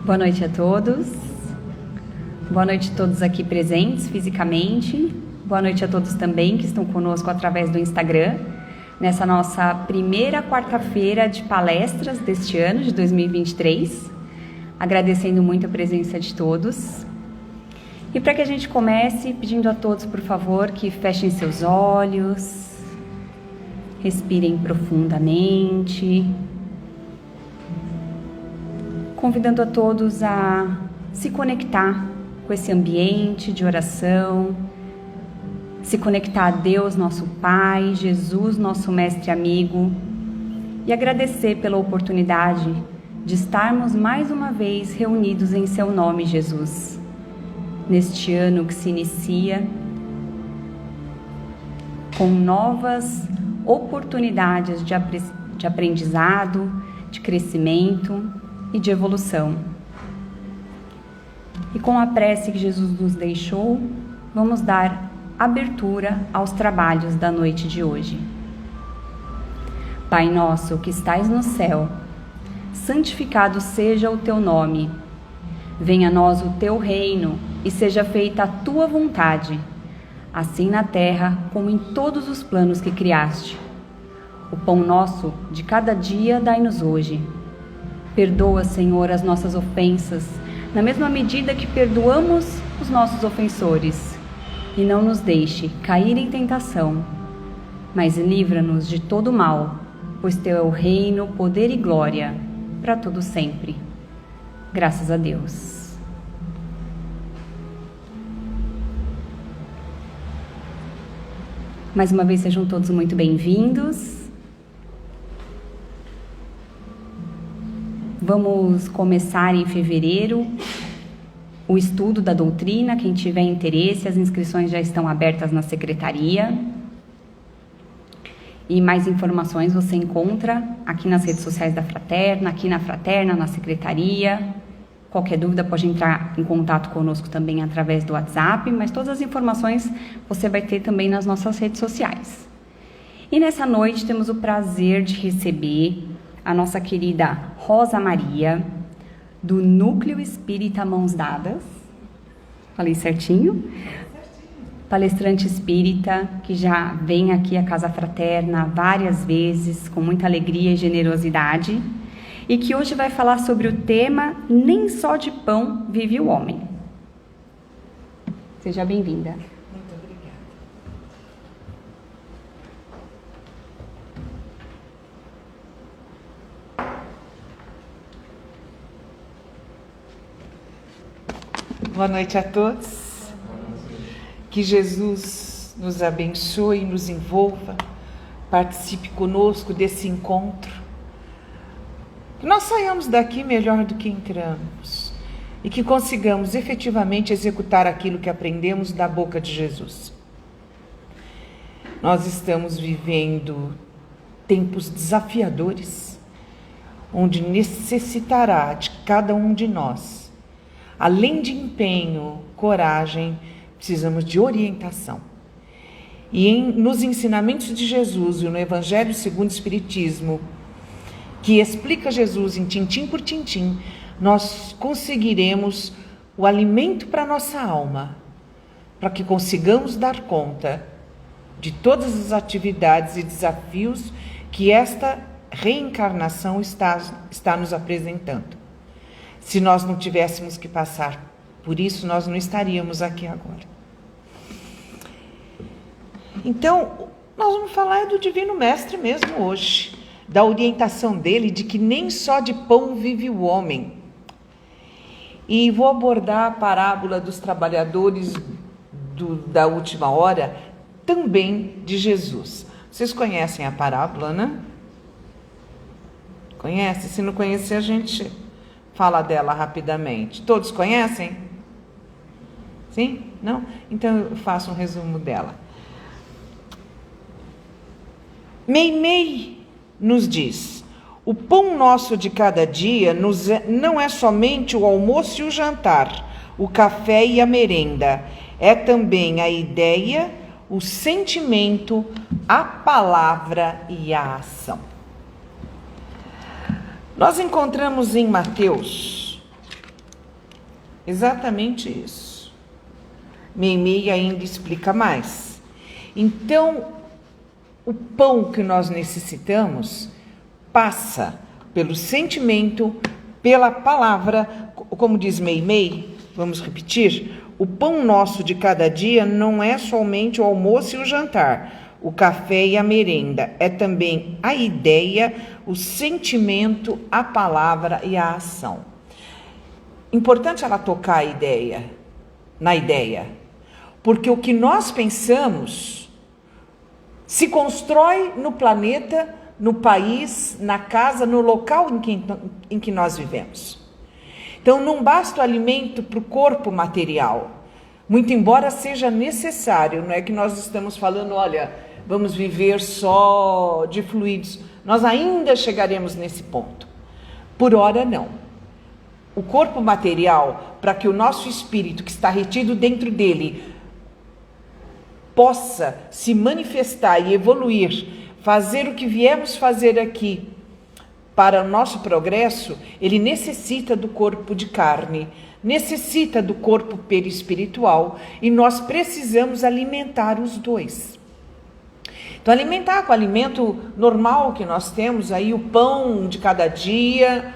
Boa noite a todos. Boa noite a todos aqui presentes fisicamente. Boa noite a todos também que estão conosco através do Instagram, nessa nossa primeira quarta-feira de palestras deste ano, de 2023. Agradecendo muito a presença de todos. E para que a gente comece, pedindo a todos, por favor, que fechem seus olhos, respirem profundamente, convidando a todos a se conectar com esse ambiente de oração, se conectar a Deus, nosso Pai, Jesus, nosso Mestre amigo, e agradecer pela oportunidade de estarmos mais uma vez reunidos em seu nome, Jesus, neste ano que se inicia, com novas oportunidades de aprendizado, de crescimento e de evolução. E com a prece que Jesus nos deixou, vamos dar abertura aos trabalhos da noite de hoje. Pai nosso que estais no céu, santificado seja o teu nome. Venha a nós o teu reino e seja feita a tua vontade, assim na terra como em todos os planos que criaste. O pão nosso de cada dia dai-nos hoje. Perdoa, Senhor, as nossas ofensas, na mesma medida que perdoamos os nossos ofensores. E não nos deixe cair em tentação, mas livra-nos de todo mal, pois teu é o reino, poder e glória, para todo sempre. Graças a Deus. Mais uma vez, sejam todos muito bem-vindos. Vamos começar em fevereiro o estudo da doutrina. Quem tiver interesse, as inscrições já estão abertas na secretaria. E mais informações você encontra aqui nas redes sociais da Fraterna, aqui na Fraterna, na secretaria. Qualquer dúvida pode entrar em contato conosco também através do WhatsApp, mas todas as informações você vai ter também nas nossas redes sociais. E nessa noite temos o prazer de receber a nossa querida Rosa Maria, do Núcleo Espírita Mãos Dadas. Falei certinho? Palestrante espírita, que já vem aqui à Casa Fraterna várias vezes, com muita alegria e generosidade, e que hoje vai falar sobre o tema Nem só de pão vive o homem. Seja bem-vinda. Muito obrigada. Boa noite a todos. Que Jesus nos abençoe e nos envolva. Participe conosco desse encontro. Que nós saiamos daqui melhor do que entramos. E que consigamos efetivamente executar aquilo que aprendemos da boca de Jesus. Nós estamos vivendo tempos desafiadores, onde necessitará de cada um de nós, além de empenho, coragem, precisamos de orientação. E nos ensinamentos de Jesus e no Evangelho segundo o Espiritismo, que explica Jesus em tintim por tintim, nós conseguiremos o alimento para a nossa alma, para que consigamos dar conta de todas as atividades e desafios que esta reencarnação está nos apresentando. Se nós não tivéssemos que passar por isso, nós não estaríamos aqui agora. Então, nós vamos falar do Divino Mestre mesmo hoje, da orientação dele de que nem só de pão vive o homem. E vou abordar a parábola dos trabalhadores da última hora, também de Jesus. Vocês conhecem a parábola, né? Conhecem? Se não conhecer, a gente fala dela rapidamente. Todos conhecem? Sim? Não? Então eu faço um resumo dela. Meimei nos diz: o pão nosso de cada dia não é somente o almoço e o jantar, o café e a merenda, é também a ideia, o sentimento, a palavra e a ação. Nós encontramos em Mateus Exatamente isso. Meimei ainda explica mais. Então, o pão que nós necessitamos passa pelo sentimento, pela palavra, como diz Meimei, vamos repetir, o pão nosso de cada dia não é somente o almoço e o jantar, o café e a merenda, é também a ideia, o sentimento, a palavra e a ação. Importante ela tocar a ideia, na ideia, porque o que nós pensamos se constrói no planeta, no país, na casa, no local em que nós vivemos. Então, não basta o alimento para o corpo material, muito embora seja necessário, não é que nós estamos falando, olha, vamos viver só de fluidos, nós ainda chegaremos nesse ponto. Por ora, não. O corpo material, para que o nosso espírito que está retido dentro dele possa se manifestar e evoluir, fazer o que viemos fazer aqui para o nosso progresso, ele necessita do corpo de carne, necessita do corpo perispiritual e nós precisamos alimentar os dois. Então, alimentar com o alimento normal que nós temos, aí o pão de cada dia,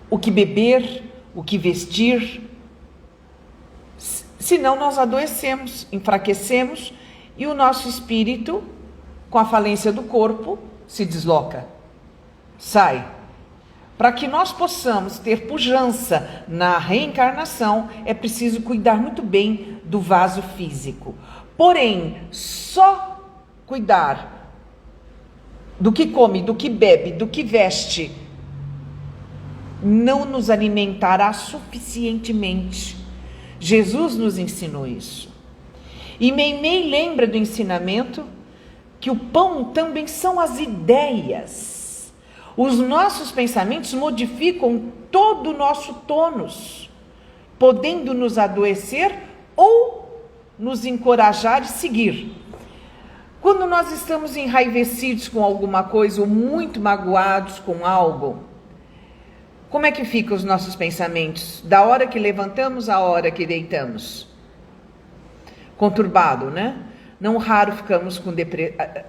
o que beber, o que vestir. Senão nós adoecemos, enfraquecemos e o nosso espírito, com a falência do corpo, se desloca, sai. Para que nós possamos ter pujança na reencarnação, é preciso cuidar muito bem do vaso físico. Porém, só cuidar do que come, do que bebe, do que veste, não nos alimentará suficientemente. Jesus nos ensinou isso. E Meimei lembra do ensinamento que o pão também são as ideias. Os nossos pensamentos modificam todo o nosso tônus, podendo nos adoecer ou nos encorajar e seguir. Quando nós estamos enraivecidos com alguma coisa ou muito magoados com algo, como é que ficam os nossos pensamentos? Da hora que levantamos à hora que deitamos. Conturbado, né? Não raro ficamos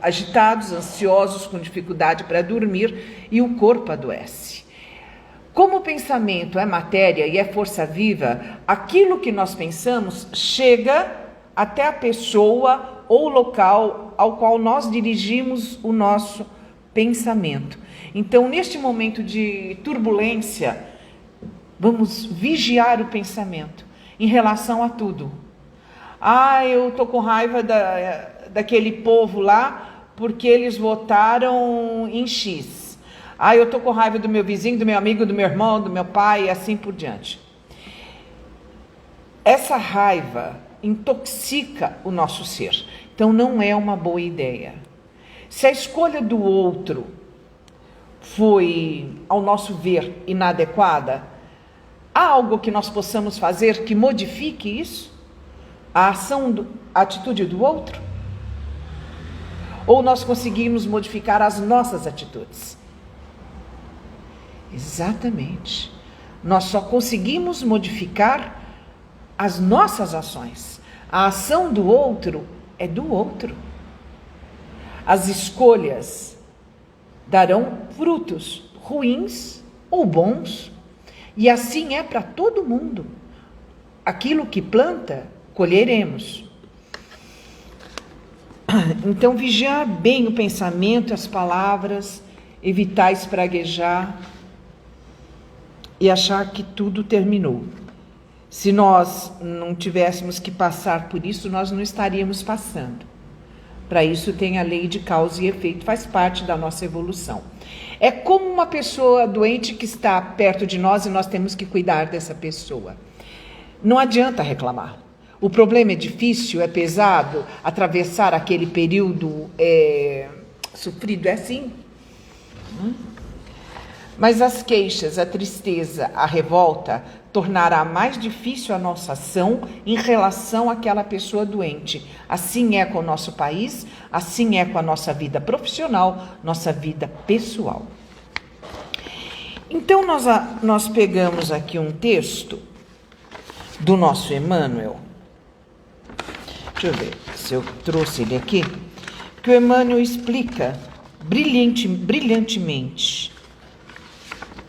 agitados, ansiosos, com dificuldade para dormir e o corpo adoece. Como o pensamento é matéria e é força viva, aquilo que nós pensamos chega até a pessoa ou local ao qual nós dirigimos o nosso pensamento. Então, neste momento de turbulência, vamos vigiar o pensamento em relação a tudo. Eu estou com raiva daquele povo lá porque eles votaram em X. Eu estou com raiva do meu vizinho, do meu amigo, do meu irmão, do meu pai e assim por diante. Essa raiva intoxica o nosso ser. Então, não é uma boa ideia. Se a escolha do outro foi, ao nosso ver, inadequada, há algo que nós possamos fazer que modifique isso? A atitude do outro? Ou nós conseguimos modificar as nossas atitudes? Exatamente. Nós só conseguimos modificar as nossas ações. A ação do outro é do outro. As escolhas darão frutos ruins ou bons. E assim é para todo mundo. Aquilo que planta, colheremos. Então, vigiar bem o pensamento, as palavras, evitar espraguejar e achar que tudo terminou. Se nós não tivéssemos que passar por isso, nós não estaríamos passando. Para isso tem a lei de causa e efeito, faz parte da nossa evolução. É como uma pessoa doente que está perto de nós e nós temos que cuidar dessa pessoa. Não adianta reclamar. O problema é difícil, é pesado, atravessar aquele período sofrido é assim. Mas as queixas, a tristeza, a revolta tornará mais difícil a nossa ação em relação àquela pessoa doente. Assim é com o nosso país, assim é com a nossa vida profissional, nossa vida pessoal. Então, nós pegamos aqui um texto do nosso Emmanuel. Deixa eu ver se eu trouxe ele aqui. Que o Emmanuel explica brilhantemente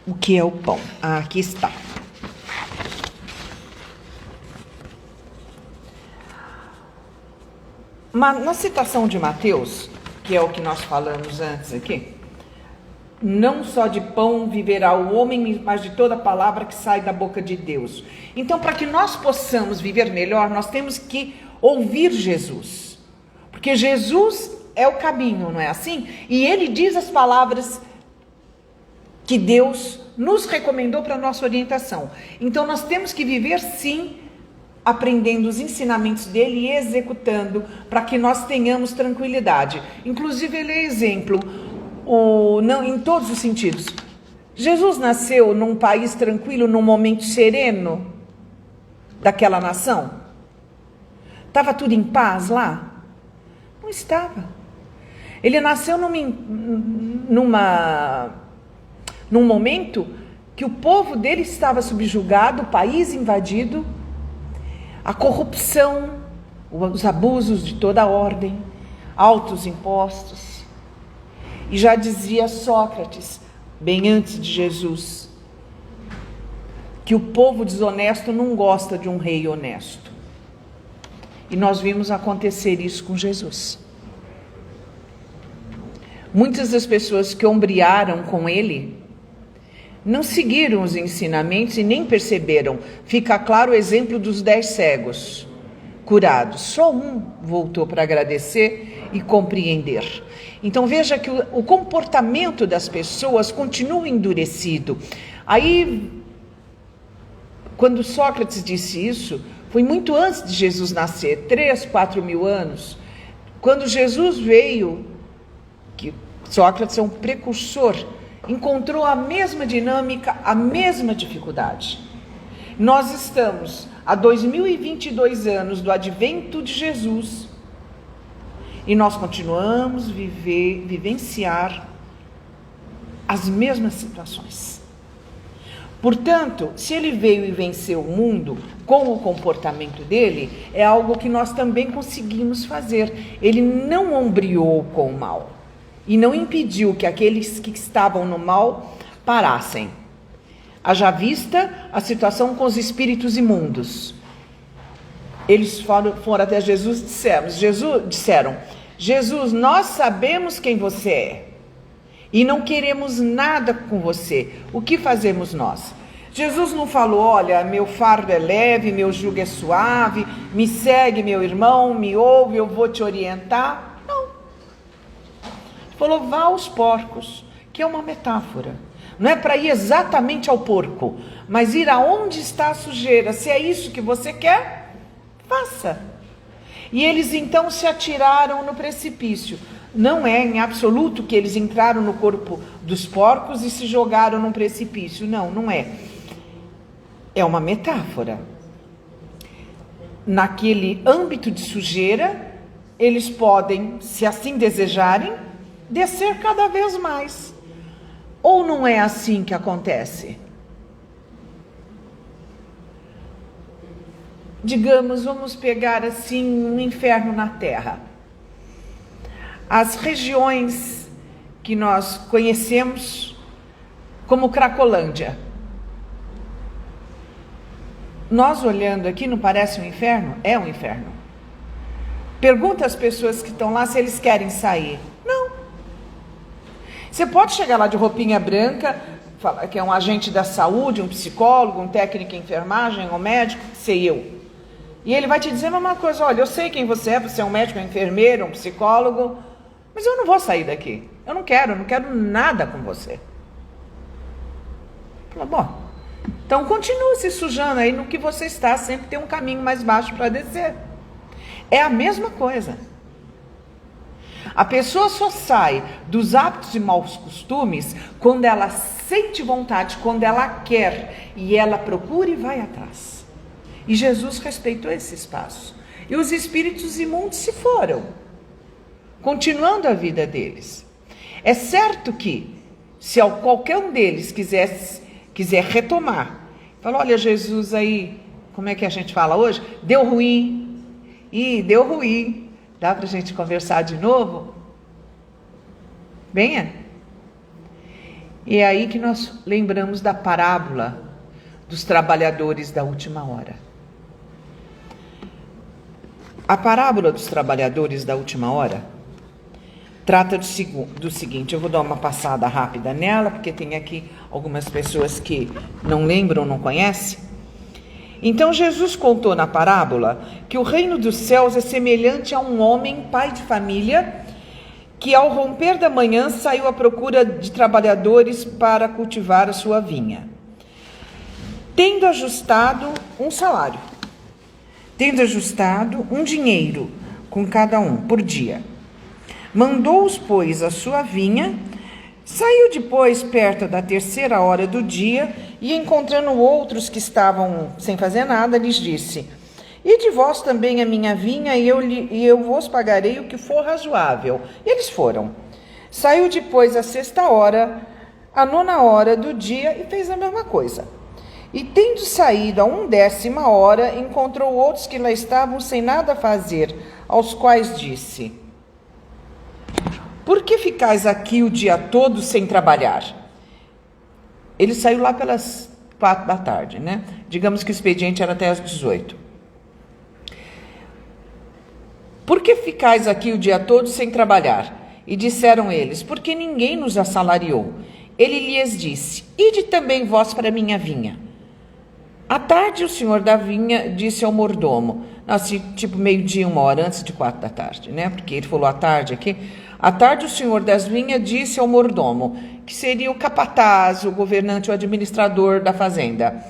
o que é o pão. Ah, aqui está. Na citação de Mateus, que é o que nós falamos antes aqui, não só de pão viverá o homem, mas de toda palavra que sai da boca de Deus. Então, para que nós possamos viver melhor, nós temos que ouvir Jesus. Porque Jesus é o caminho, não é assim? E ele diz as palavras que Deus nos recomendou para a nossa orientação. Então, nós temos que viver, sim, aprendendo os ensinamentos dele e executando para que nós tenhamos tranquilidade. Inclusive, ele é exemplo, não, em todos os sentidos. Jesus nasceu num país tranquilo, num momento sereno daquela nação? Estava tudo em paz lá? Não estava. Ele nasceu num momento que o povo dele estava subjugado, o país invadido, a corrupção, os abusos de toda a ordem, altos impostos. E já dizia Sócrates, bem antes de Jesus, que o povo desonesto não gosta de um rei honesto. E nós vimos acontecer isso com Jesus. Muitas das pessoas que ombrearam com ele não seguiram os ensinamentos e nem perceberam. Fica claro o exemplo dos 10 cegos curados. Só um voltou para agradecer e compreender. Então veja que o comportamento das pessoas continua endurecido. Aí, quando Sócrates disse isso, foi muito antes de Jesus nascer, 3, 4 mil anos. Quando Jesus veio, que Sócrates é um precursor, encontrou a mesma dinâmica, a mesma dificuldade. Nós estamos há 2022 anos do advento de Jesus e nós continuamos vivenciar as mesmas situações. Portanto, se ele veio e venceu o mundo com o comportamento dele, é algo que nós também conseguimos fazer. Ele não ombreou com o mal e não impediu que aqueles que estavam no mal parassem. Haja vista a situação com os espíritos imundos. Eles foram até Jesus e disseram, Jesus, nós sabemos quem você é e não queremos nada com você. O que fazemos nós? Jesus não falou, olha, meu fardo é leve, meu jugo é suave, me segue, meu irmão, me ouve, eu vou te orientar. Não. Falou, vá aos porcos, que é uma metáfora. Não é para ir exatamente ao porco, mas ir aonde está a sujeira. Se é isso que você quer, faça. E eles então se atiraram no precipício. Não é em absoluto que eles entraram no corpo dos porcos e se jogaram num precipício. Não, não é. É uma metáfora. Naquele âmbito de sujeira, eles podem, se assim desejarem, descer cada vez mais. Ou não é assim que acontece? Digamos, vamos pegar assim um inferno na Terra. As regiões que nós conhecemos como Cracolândia. Nós olhando aqui, não parece um inferno? É um inferno. Pergunta às pessoas que estão lá se eles querem sair. Não. Você pode chegar lá de roupinha branca, falar que é um agente da saúde, um psicólogo, um técnico em enfermagem, um médico, sei eu. E ele vai te dizer a mesma coisa, olha, eu sei quem você é um médico, um enfermeiro, um psicólogo, mas eu não vou sair daqui. Eu não quero nada com você. Fala, bom, então continue se sujando aí no que você está, sempre tem um caminho mais baixo para descer. É a mesma coisa. A pessoa só sai dos hábitos e maus costumes quando ela sente vontade, quando ela quer, e ela procura e vai atrás. E Jesus respeitou esse espaço. E os espíritos imundos se foram, continuando a vida deles. É certo que, Se qualquer um deles quiser retomar, fala, olha, Jesus aí, como é que a gente fala hoje? Deu ruim. Deu ruim. Dá para a gente conversar de novo? Venha. E é aí que nós lembramos da parábola dos trabalhadores da última hora. A parábola dos trabalhadores da última hora trata do seguinte, eu vou dar uma passada rápida nela, porque tem aqui algumas pessoas que não lembram, não conhecem. Então Jesus contou na parábola que o reino dos céus é semelhante a um homem, pai de família, que ao romper da manhã saiu à procura de trabalhadores para cultivar a sua vinha. Tendo ajustado um salário, tendo ajustado um dinheiro com cada um por dia, mandou-os, pois, à sua vinha, saiu depois perto da 3ª hora do dia e, encontrando outros que estavam sem fazer nada, lhes disse, ide vós também à minha vinha e eu vos pagarei o que for razoável. E eles foram. Saiu depois à 6ª hora, à 9ª hora do dia e fez a mesma coisa. E tendo saído à 10ª hora, encontrou outros que lá estavam sem nada a fazer, aos quais disse, por que ficais aqui o dia todo sem trabalhar? Ele saiu lá pelas 4 da tarde, né? Digamos que o expediente era até às 18. Por que ficais aqui o dia todo sem trabalhar? E disseram eles, porque ninguém nos assalariou. Ele lhes disse, ide também vós para a minha vinha. À tarde o senhor da vinha disse ao mordomo, assim, tipo 12:00, 1h antes de 4 da tarde, né? Porque ele falou à tarde aqui. À tarde o senhor das vinhas disse ao mordomo, que seria o capataz, o governante, o administrador da fazenda,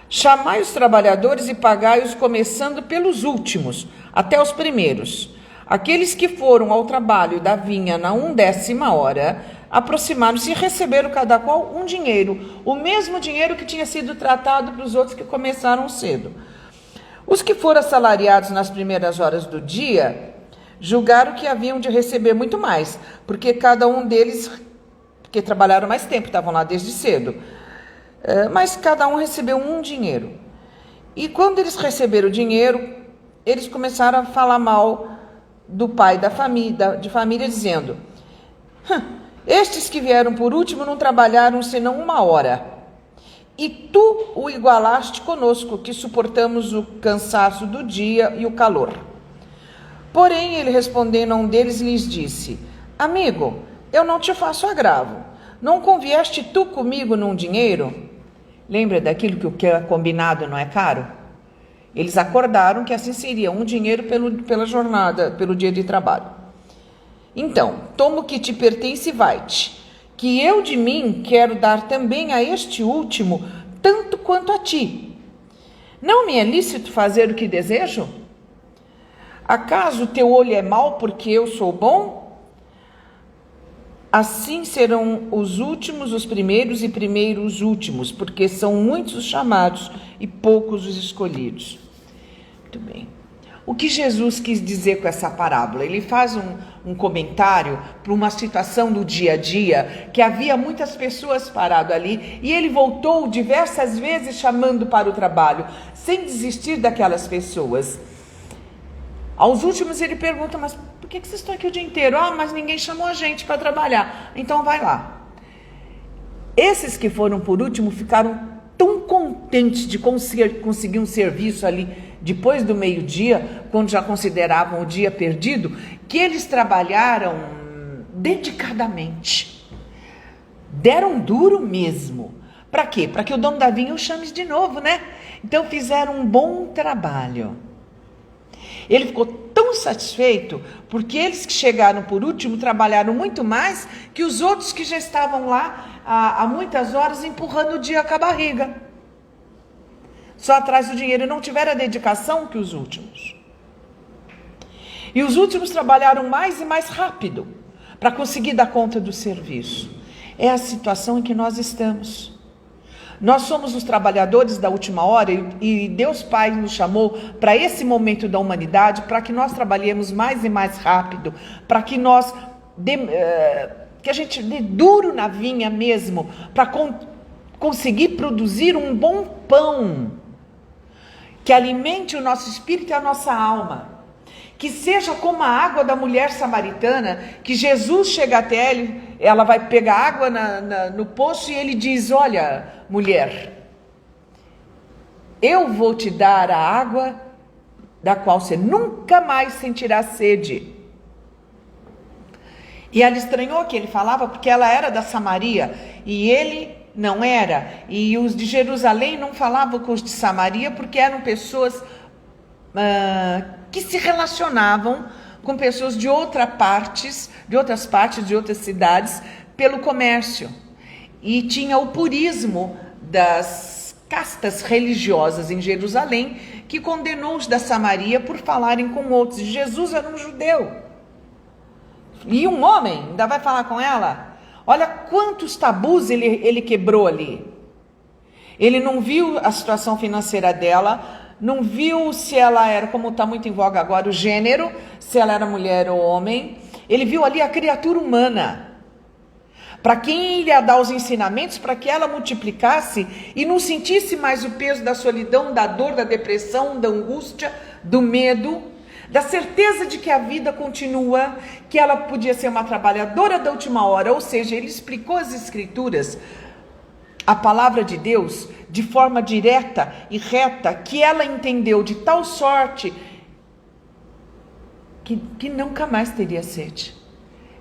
chamai os trabalhadores e pagai-os começando pelos últimos, até os primeiros. Aqueles que foram ao trabalho da vinha na 10ª hora, aproximaram-se e receberam cada qual um dinheiro, o mesmo dinheiro que tinha sido tratado para os outros que começaram cedo. Os que foram assalariados nas primeiras horas do dia julgaram que haviam de receber muito mais, porque cada um deles, que trabalharam mais tempo, estavam lá desde cedo, mas cada um recebeu um dinheiro. E quando eles receberam o dinheiro, eles começaram a falar mal do pai de família, dizendo, estes que vieram por último não trabalharam senão 1 hora, e tu o igualaste conosco, que suportamos o cansaço do dia e o calor. Porém, ele respondendo a um deles, lhes disse, amigo, eu não te faço agravo, não convieste tu comigo num dinheiro? Lembra daquilo que o que é combinado não é caro? Eles acordaram que assim seria um dinheiro pela jornada, pelo dia de trabalho. Então, toma o que te pertence e vai-te, que eu de mim quero dar também a este último, tanto quanto a ti. Não me é lícito fazer o que desejo? Acaso teu olho é mau porque eu sou bom? Assim serão os últimos os primeiros e primeiros os últimos, porque são muitos os chamados e poucos os escolhidos. Muito bem. O que Jesus quis dizer com essa parábola? Ele faz um comentário para uma situação do dia a dia, que havia muitas pessoas paradas ali, e ele voltou diversas vezes chamando para o trabalho, sem desistir daquelas pessoas. Aos últimos ele pergunta, mas por que vocês estão aqui o dia inteiro? Ah, mas ninguém chamou a gente para trabalhar, então vai lá. Esses que foram por último ficaram tão contentes de conseguir um serviço ali depois do meio-dia, quando já consideravam o dia perdido, que eles trabalharam dedicadamente, deram duro mesmo. Para quê? Para que o dono da vinha o chame de novo, né? Então fizeram um bom trabalho. Ele ficou tão satisfeito, porque eles que chegaram por último trabalharam muito mais que os outros que já estavam lá há muitas horas empurrando o dia com a barriga. Só atrás do dinheiro, não tiveram a dedicação que os últimos. E os últimos trabalharam mais e mais rápido para conseguir dar conta do serviço. É a situação em que nós estamos. Nós somos os trabalhadores da última hora e Deus Pai nos chamou para esse momento da humanidade, para que nós trabalhemos mais e mais rápido, para que nós que a gente dê duro na vinha mesmo, para conseguir produzir um bom pão, que alimente o nosso espírito e a nossa alma. Que seja como a água da mulher samaritana, que Jesus chega até ela vai pegar água no poço e ele diz: olha, mulher, eu vou te dar a água da qual você nunca mais sentirá sede. E ela estranhou que ele falava, porque ela era da Samaria e ele não era. E os de Jerusalém não falavam com os de Samaria, porque eram pessoas que se relacionavam com pessoas de outras partes, de outras cidades, pelo comércio. E tinha o purismo das castas religiosas em Jerusalém, que condenou os da Samaria por falarem com outros. E Jesus era um judeu. E um homem ainda vai falar com ela? Olha quantos tabus ele quebrou ali. Ele não viu a situação financeira dela, não viu se ela era, como está muito em voga agora, o gênero, se ela era mulher ou homem. Ele viu ali a criatura humana. Para quem ele ia dar os ensinamentos, para que ela multiplicasse e não sentisse mais o peso da solidão, da dor, da depressão, da angústia, do medo, da certeza de que a vida continua, que ela podia ser uma trabalhadora da última hora. Ou seja, ele explicou as Escrituras, a palavra de Deus, de forma direta e reta, que ela entendeu de tal sorte que nunca mais teria sede.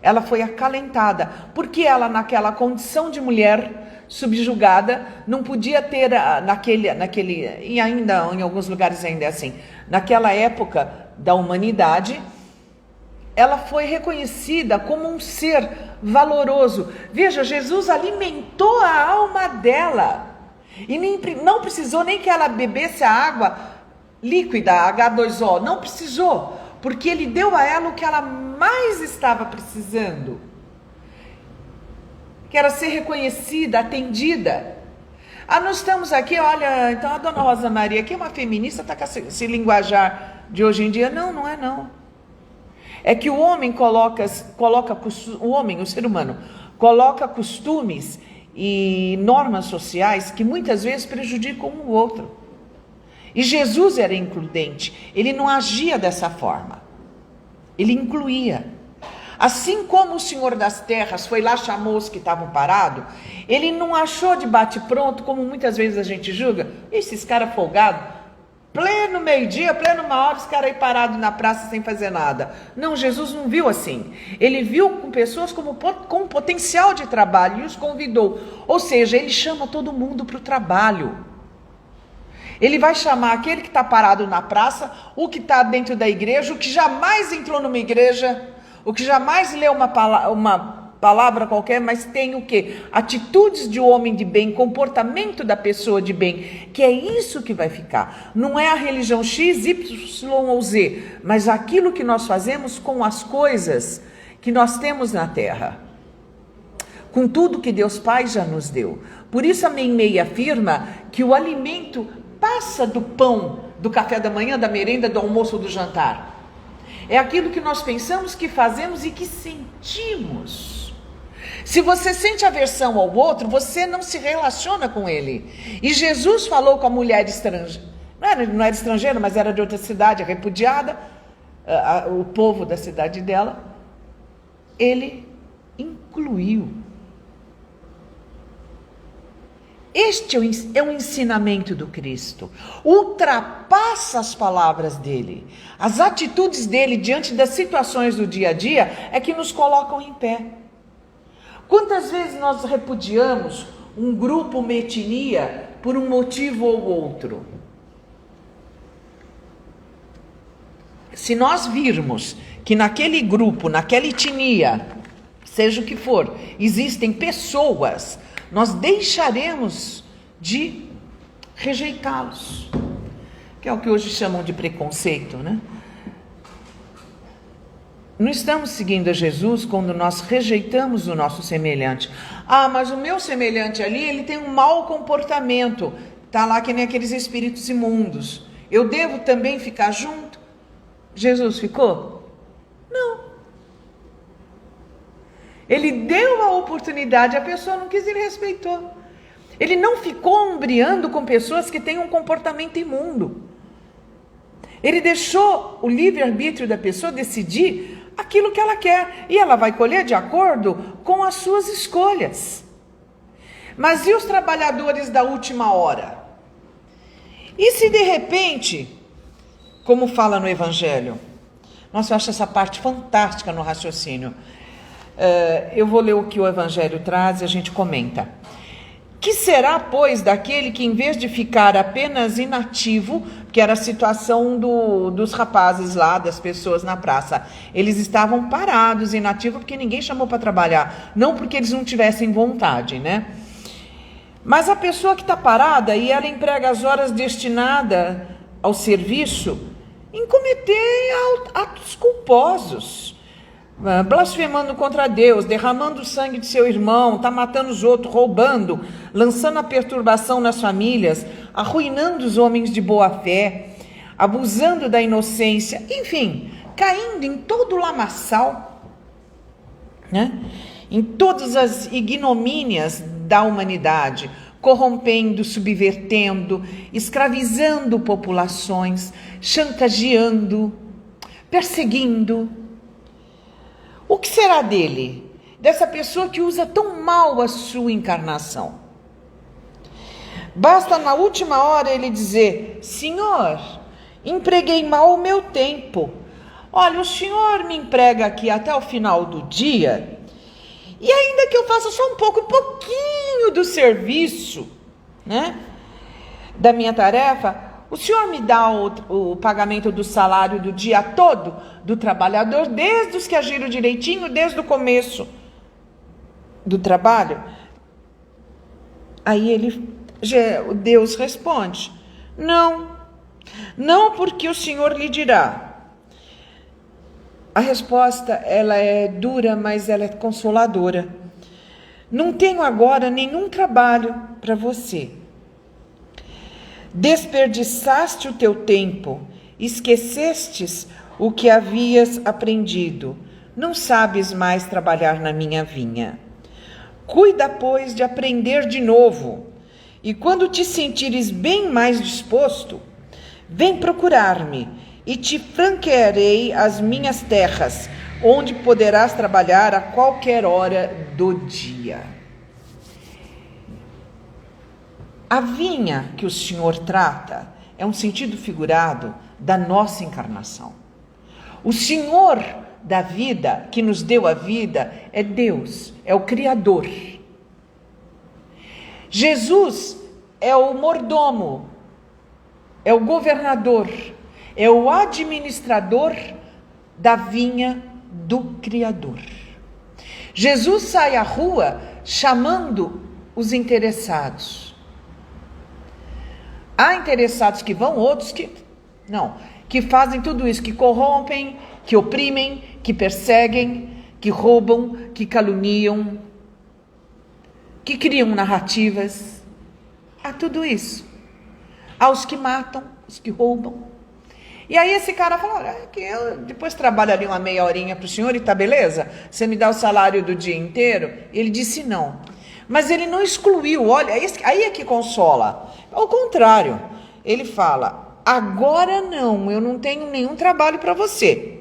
Ela foi acalentada, porque ela, naquela condição de mulher subjugada, não podia ter e ainda em alguns lugares ainda é assim, naquela época da humanidade, ela foi reconhecida como um ser valoroso. Veja, Jesus alimentou a alma dela, e não precisou nem que ela bebesse a água líquida, H2O, não precisou, porque ele deu a ela o que ela mais estava precisando, que era ser reconhecida, atendida. Nós estamos aqui, olha, então a dona Rosa Maria aqui é uma feminista, está com esse linguajar de hoje em dia. Não é não. É que o homem o ser humano, coloca costumes e normas sociais que muitas vezes prejudicam um o outro. E Jesus era includente, ele não agia dessa forma, ele incluía. Assim como o Senhor das Terras foi lá, chamou os que estavam parados, ele não achou de bate-pronto, como muitas vezes a gente julga, esses caras folgados, pleno meio-dia, pleno uma hora, os caras aí parados na praça sem fazer nada. Não, Jesus não viu assim. Ele viu com pessoas com potencial de trabalho e os convidou. Ou seja, ele chama todo mundo para o trabalho. Ele vai chamar aquele que está parado na praça, o que está dentro da igreja, o que jamais entrou numa igreja, o que jamais leu uma palavra qualquer, mas tem o quê? Atitudes de um homem de bem, comportamento da pessoa de bem, que é isso que vai ficar. Não é a religião X, Y ou Z, mas aquilo que nós fazemos com as coisas que nós temos na terra, com tudo que Deus Pai já nos deu. Por isso a Meimei afirma que o alimento passa do pão, do café da manhã, da merenda, do almoço ou do jantar. É aquilo que nós pensamos, que fazemos e que sentimos. Se você sente aversão ao outro, você não se relaciona com ele. E Jesus falou com a mulher estrangeira, não era estrangeira, mas era de outra cidade, repudiada, o povo da cidade dela. Ele incluiu. Este é um ensinamento do Cristo, ultrapassa as palavras dele, as atitudes dele diante das situações do dia a dia é que nos colocam em pé. Quantas vezes nós repudiamos um grupo, uma etnia, por um motivo ou outro? Se nós virmos que naquele grupo, naquela etnia, seja o que for, existem pessoas, nós deixaremos de rejeitá-los, que é o que hoje chamam de preconceito, né? Não estamos seguindo a Jesus quando nós rejeitamos o nosso semelhante. Mas o meu semelhante ali, ele tem um mau comportamento, está lá que nem aqueles espíritos imundos. Eu devo também ficar junto? Jesus ficou? Não. Ele deu a oportunidade, a pessoa não quis, ele respeitou. Ele não ficou ombreando com pessoas que têm um comportamento imundo. Ele deixou o livre-arbítrio da pessoa decidir aquilo que ela quer. E ela vai colher de acordo com as suas escolhas. Mas e os trabalhadores da última hora? E se de repente, como fala no Evangelho, nossa, eu acho essa parte fantástica no raciocínio. Eu vou ler o que o Evangelho traz e a gente comenta. Que será, pois, daquele que, em vez de ficar apenas inativo, que era a situação dos rapazes lá, das pessoas na praça, eles estavam parados, inativos, porque ninguém chamou para trabalhar, não porque eles não tivessem vontade, né? Mas a pessoa que está parada e ela emprega as horas destinadas ao serviço em cometer atos culposos, blasfemando contra Deus, derramando o sangue de seu irmão, está matando os outros, roubando, lançando a perturbação nas famílias, arruinando os homens de boa fé, abusando da inocência, enfim, caindo em todo o lamaçal, né? Em todas as ignomínias da humanidade, corrompendo, subvertendo, escravizando populações, chantageando, perseguindo. O que será dele? Dessa pessoa que usa tão mal a sua encarnação? Basta na última hora ele dizer: Senhor, empreguei mal o meu tempo. Olha, o Senhor me emprega aqui até o final do dia, e ainda que eu faça só um pouquinho do serviço, né, da minha tarefa, o Senhor me dá o pagamento do salário do dia todo do trabalhador, desde os que agiram direitinho, desde o começo do trabalho? Aí Deus responde: não, porque o Senhor lhe dirá. A resposta, ela é dura, mas ela é consoladora. Não tenho agora nenhum trabalho para você. Desperdiçaste o teu tempo, esquecestes o que havias aprendido. Não sabes mais trabalhar na minha vinha. Cuida, pois, de aprender de novo. E quando te sentires bem mais disposto, vem procurar-me e te franquearei as minhas terras, onde poderás trabalhar a qualquer hora do dia. A vinha que o Senhor trata é um sentido figurado da nossa encarnação. O Senhor da vida, que nos deu a vida, é Deus, é o Criador. Jesus é o mordomo, é o governador, é o administrador da vinha do Criador. Jesus sai à rua chamando os interessados. Há interessados que vão, outros que não, que fazem tudo isso, que corrompem, que oprimem, que perseguem, que roubam, que caluniam, que criam narrativas. Há tudo isso. Há os que matam, os que roubam. E aí esse cara falou: olha, que eu depois trabalho ali uma meia horinha para o senhor e tá beleza? Você me dá o salário do dia inteiro? Ele disse não. Mas ele não excluiu, olha, aí é que consola. Ao contrário, ele fala: agora não, eu não tenho nenhum trabalho para você.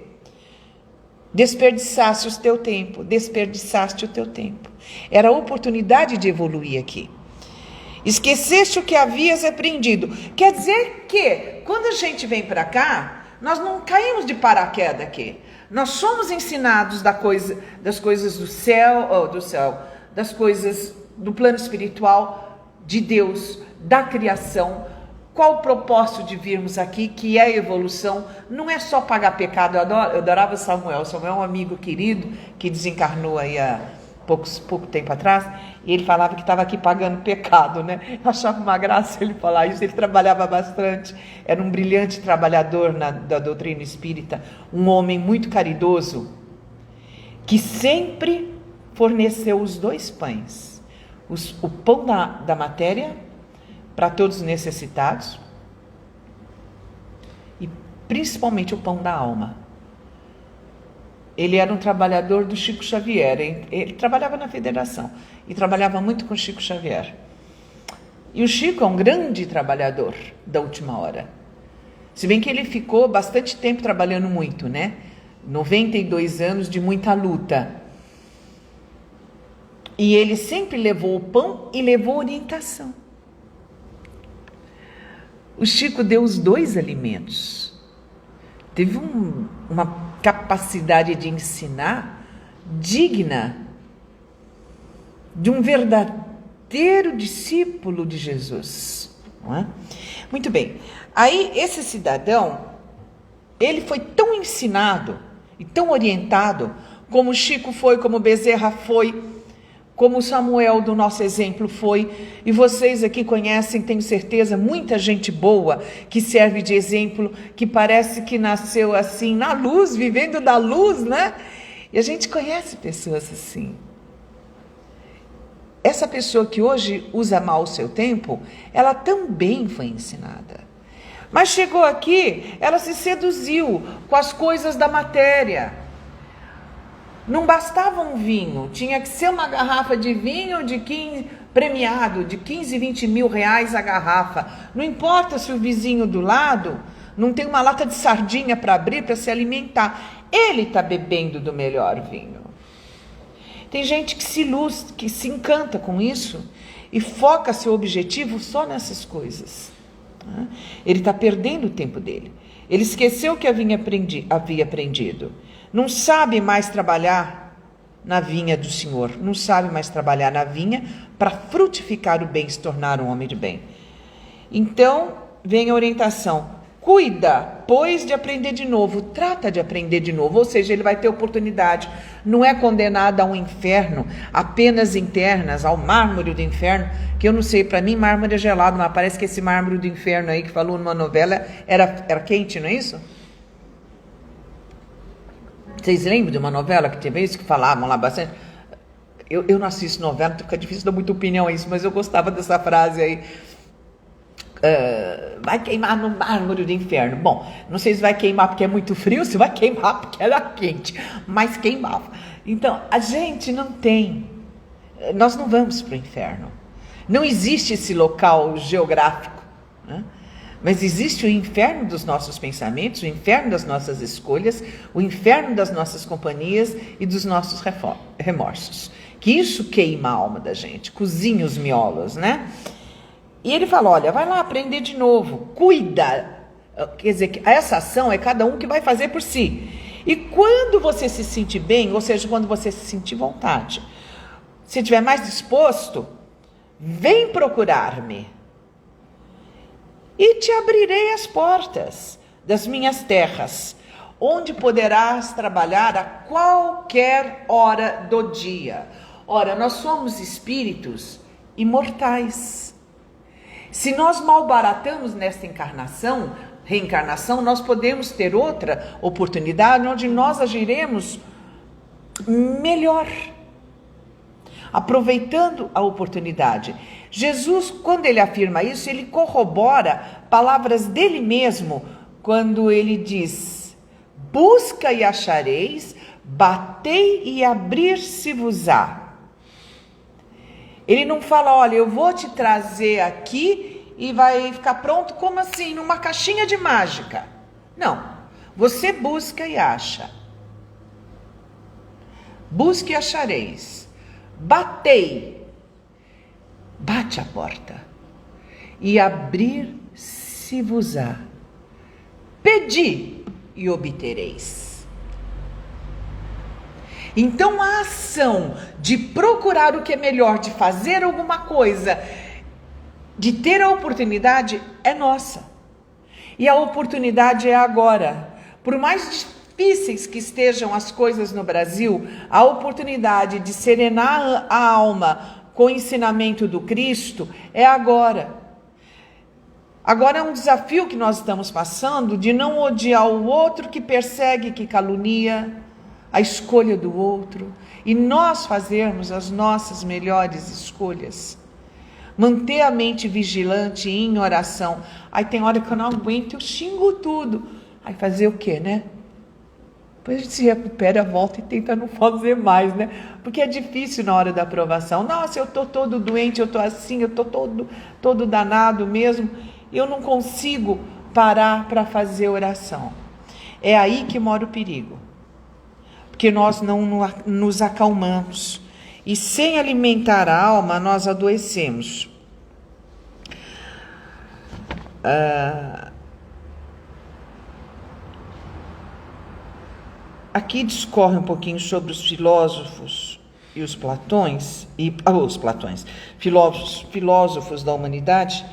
Desperdiçaste o teu tempo, desperdiçaste o teu tempo. Era a oportunidade de evoluir aqui. Esqueceste o que havias aprendido. Quer dizer que, quando a gente vem para cá, nós não caímos de paraquedas aqui. Nós somos ensinados das coisas do céu, das coisas do plano espiritual, de Deus, da criação. Qual o propósito de virmos aqui, que é a evolução? Não é só pagar pecado. Eu adorava Samuel. Samuel é um amigo querido que desencarnou aí há pouco tempo atrás, e ele falava que estava aqui pagando pecado, né? Eu achava uma graça ele falar isso. Ele trabalhava bastante, era um brilhante trabalhador da doutrina espírita, um homem muito caridoso, que sempre forneceu os dois pães, o pão da matéria para todos os necessitados e principalmente o pão da alma. ele era um trabalhador do Chico Xavier. Ele trabalhava na Federação e trabalhava muito com o Chico Xavier. E o Chico é um grande trabalhador da última hora. Se bem que ele ficou bastante tempo trabalhando muito, né? 92 anos de muita luta. E ele sempre levou o pão e levou orientação. O Chico deu os dois alimentos. Teve uma capacidade de ensinar digna de um verdadeiro discípulo de Jesus. Não é? Muito bem. Aí esse cidadão, ele foi tão ensinado e tão orientado, como Chico foi, como Bezerra foi, como Samuel do nosso exemplo foi, e vocês aqui conhecem, tenho certeza, muita gente boa que serve de exemplo, que parece que nasceu assim, na luz, vivendo da luz, né? E a gente conhece pessoas assim. Essa pessoa que hoje usa mal o seu tempo, ela também foi ensinada. Mas chegou aqui, ela se seduziu com as coisas da matéria. Não bastava um vinho, tinha que ser uma garrafa de vinho premiado, de 15, 20 mil reais a garrafa. Não importa se o vizinho do lado não tem uma lata de sardinha para abrir para se alimentar. Ele está bebendo do melhor vinho. Tem gente que que se encanta com isso e foca seu objetivo só nessas coisas. Ele está perdendo o tempo dele. Ele esqueceu o que havia aprendido. Não sabe mais trabalhar na vinha do Senhor. Não sabe mais trabalhar na vinha para frutificar o bem, se tornar um homem de bem. Então, vem a orientação. Cuida, pois, de aprender de novo. Trata de aprender de novo. Ou seja, ele vai ter oportunidade. Não é condenado a um inferno apenas internas, ao mármore do inferno, que eu não sei, para mim mármore é gelado, mas parece que esse mármore do inferno aí que falou numa novela era quente, não é isso? Vocês lembram de uma novela que teve isso, que falavam lá bastante? Eu não assisto novela, fica difícil dar muita opinião a isso, mas eu gostava dessa frase aí. Vai queimar no mármore do inferno. Bom, não sei se vai queimar porque é muito frio, se vai queimar porque era quente, mas queimava. Então, a gente não tem, nós não vamos para o inferno. Não existe esse local geográfico, né? Mas existe o inferno dos nossos pensamentos, o inferno das nossas escolhas, o inferno das nossas companhias e dos nossos remorsos. Que isso queima a alma da gente, cozinha os miolos, né? E ele fala, olha, vai lá aprender de novo, cuida. Quer dizer, essa ação é cada um que vai fazer por si. E quando você se sentir bem, ou seja, quando você se sentir vontade, se estiver mais disposto, vem procurar-me. E te abrirei as portas das minhas terras, onde poderás trabalhar a qualquer hora do dia. Ora, nós somos espíritos imortais. Se nós malbaratamos nesta reencarnação, nós podemos ter outra oportunidade onde nós agiremos melhor, aproveitando a oportunidade. Jesus, quando ele afirma isso, ele corrobora palavras dele mesmo, quando ele diz, busca e achareis, batei e abrir-se-vos-á. Ele não fala, olha, eu vou te trazer aqui e vai ficar pronto, como assim, numa caixinha de mágica. Não, você busca e acha. Busque e achareis. Batei. Bate a porta. E abrir-se-vos-á. Pedi e obtereis. Então a ação de procurar o que é melhor, de fazer alguma coisa, de ter a oportunidade é nossa. E a oportunidade é agora. Por mais difíceis que estejam as coisas no Brasil, a oportunidade de serenar a alma com o ensinamento do Cristo é agora. Agora é um desafio que nós estamos passando de não odiar o outro que persegue, que calunia, a escolha do outro, e nós fazermos as nossas melhores escolhas. Manter a mente vigilante em oração. Aí tem hora que eu não aguento, eu xingo tudo. Aí fazer o quê, né? Depois a gente se recupera, volta e tenta não fazer mais, né? Porque é difícil na hora da aprovação. Nossa, eu tô todo doente, eu tô assim, eu tô todo danado mesmo. Eu não consigo parar para fazer oração. É aí que mora o perigo. Porque nós não nos acalmamos. E sem alimentar a alma, nós adoecemos. Aqui discorre um pouquinho sobre os filósofos e os platões, filósofos da humanidade.